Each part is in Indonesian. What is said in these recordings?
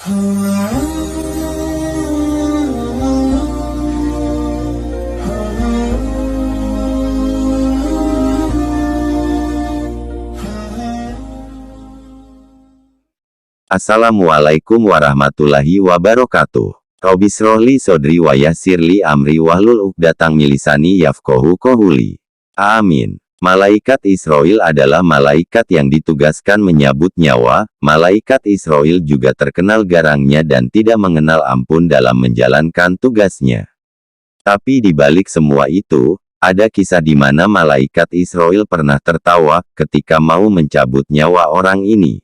Assalamualaikum warahmatullahi wabarakatuh. Robbi shrah li sodri wa yassir li amri wahlul 'uqdatam min lisani yafqahu qouli. Amin. Malaikat Israil adalah malaikat yang ditugaskan menyabut nyawa. Malaikat Israil juga terkenal garangnya dan tidak mengenal ampun dalam menjalankan tugasnya. Tapi di balik semua itu, ada kisah di mana malaikat Israil pernah tertawa ketika mau mencabut nyawa orang ini.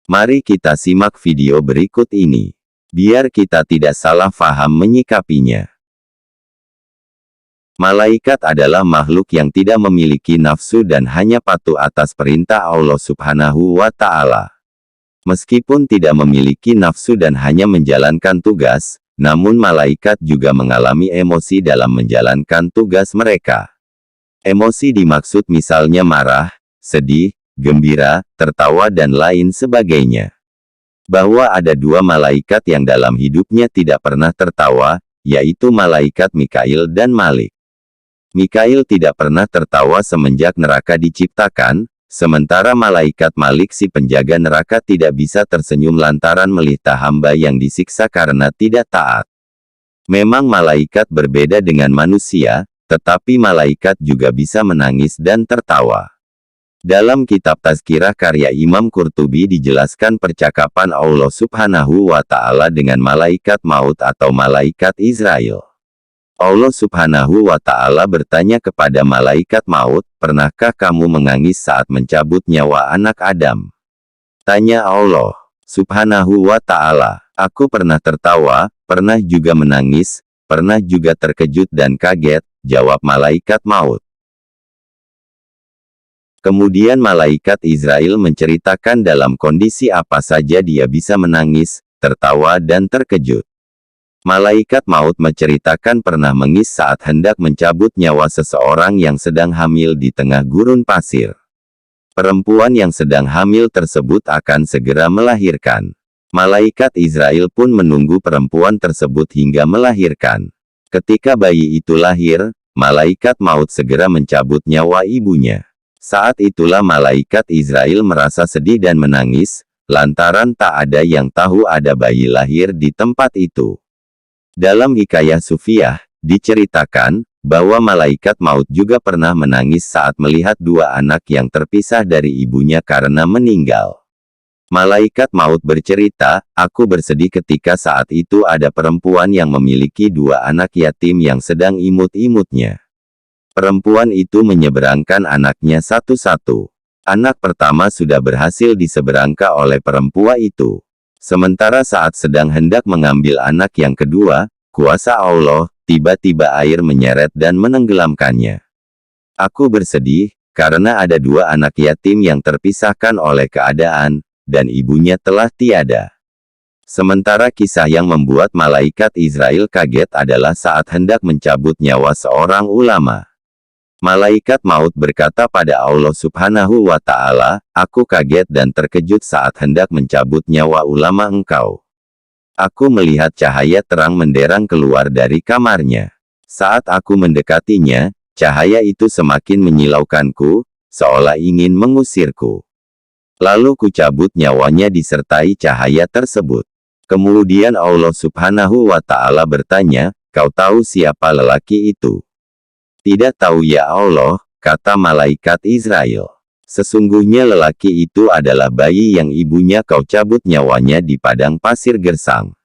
Mari kita simak video berikut ini, biar kita tidak salah faham menyikapinya. Malaikat adalah makhluk yang tidak memiliki nafsu dan hanya patuh atas perintah Allah Subhanahu wa Ta'ala. Meskipun tidak memiliki nafsu dan hanya menjalankan tugas, namun malaikat juga mengalami emosi dalam menjalankan tugas mereka. Emosi dimaksud misalnya marah, sedih, gembira, tertawa dan lain sebagainya. Bahwa ada dua malaikat yang dalam hidupnya tidak pernah tertawa, yaitu malaikat Mikail dan Malik. Mikail tidak pernah tertawa semenjak neraka diciptakan, sementara malaikat Malik si penjaga neraka tidak bisa tersenyum lantaran melihat hamba yang disiksa karena tidak taat. Memang malaikat berbeda dengan manusia, tetapi malaikat juga bisa menangis dan tertawa. Dalam kitab Tazkirah karya Imam Qurtubi dijelaskan percakapan Allah Subhanahu wa Ta'ala dengan malaikat maut atau malaikat Israil. Allah Subhanahu wa Ta'ala bertanya kepada malaikat maut, "Pernahkah kamu menangis saat mencabut nyawa anak Adam?" Tanya Allah Subhanahu wa Ta'ala. "Aku pernah tertawa, pernah juga menangis, pernah juga terkejut dan kaget," jawab malaikat maut. Kemudian malaikat Israil menceritakan dalam kondisi apa saja dia bisa menangis, tertawa dan terkejut. Malaikat maut menceritakan pernah menangis saat hendak mencabut nyawa seseorang yang sedang hamil di tengah gurun pasir. Perempuan yang sedang hamil tersebut akan segera melahirkan. Malaikat Israil pun menunggu perempuan tersebut hingga melahirkan. Ketika bayi itu lahir, malaikat maut segera mencabut nyawa ibunya. Saat itulah malaikat Israil merasa sedih dan menangis, lantaran tak ada yang tahu ada bayi lahir di tempat itu. Dalam hikayah Sufiyah, diceritakan, bahwa malaikat maut juga pernah menangis saat melihat dua anak yang terpisah dari ibunya karena meninggal. Malaikat maut bercerita, "Aku bersedih ketika saat itu ada perempuan yang memiliki dua anak yatim yang sedang imut-imutnya. Perempuan itu menyeberangkan anaknya satu-satu. Anak pertama sudah berhasil diseberangkan oleh perempuan itu. Sementara saat sedang hendak mengambil anak yang kedua, kuasa Allah, tiba-tiba air menyeret dan menenggelamkannya. Aku bersedih, karena ada dua anak yatim yang terpisahkan oleh keadaan, dan ibunya telah tiada." Sementara kisah yang membuat malaikat Israil kaget adalah saat hendak mencabut nyawa seorang ulama. Malaikat maut berkata pada Allah Subhanahu wa Ta'ala, "Aku kaget dan terkejut saat hendak mencabut nyawa ulama engkau. Aku melihat cahaya terang menderang keluar dari kamarnya. Saat aku mendekatinya, cahaya itu semakin menyilaukanku, seolah ingin mengusirku. Lalu kucabut nyawanya disertai cahaya tersebut." Kemudian Allah Subhanahu wa Ta'ala bertanya, "Kau tahu siapa lelaki itu?" "Tidak tahu ya Allah," kata malaikat Israil. "Sesungguhnya lelaki itu adalah bayi yang ibunya kau cabut nyawanya di padang pasir gersang.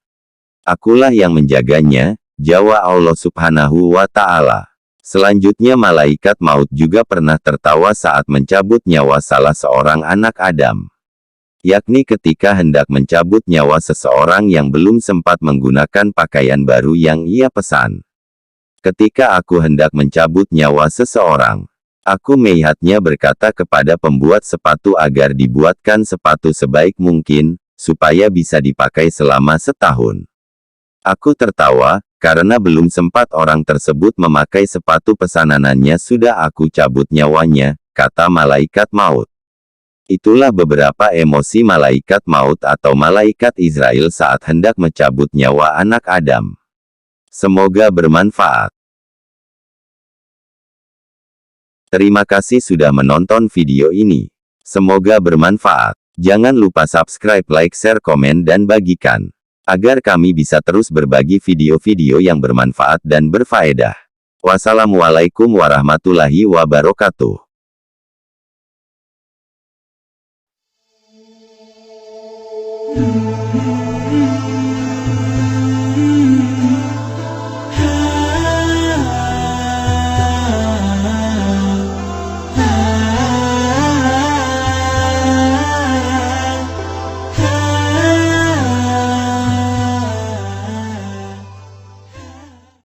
Akulah yang menjaganya," jawab Allah Subhanahu wa Ta'ala. Selanjutnya malaikat maut juga pernah tertawa saat mencabut nyawa salah seorang anak Adam. Yakni ketika hendak mencabut nyawa seseorang yang belum sempat menggunakan pakaian baru yang ia pesan. "Ketika aku hendak mencabut nyawa seseorang, aku melihatnya berkata kepada pembuat sepatu agar dibuatkan sepatu sebaik mungkin, supaya bisa dipakai selama setahun. Aku tertawa, karena belum sempat orang tersebut memakai sepatu pesananannya sudah aku cabut nyawanya," kata malaikat maut. Itulah beberapa emosi malaikat maut atau malaikat Israel saat hendak mencabut nyawa anak Adam. Semoga bermanfaat. Terima kasih sudah menonton video ini. Semoga bermanfaat. Jangan lupa subscribe, like, share, komen, dan bagikan. Agar kami bisa terus berbagi video-video yang bermanfaat dan berfaedah. Wassalamualaikum warahmatullahi wabarakatuh.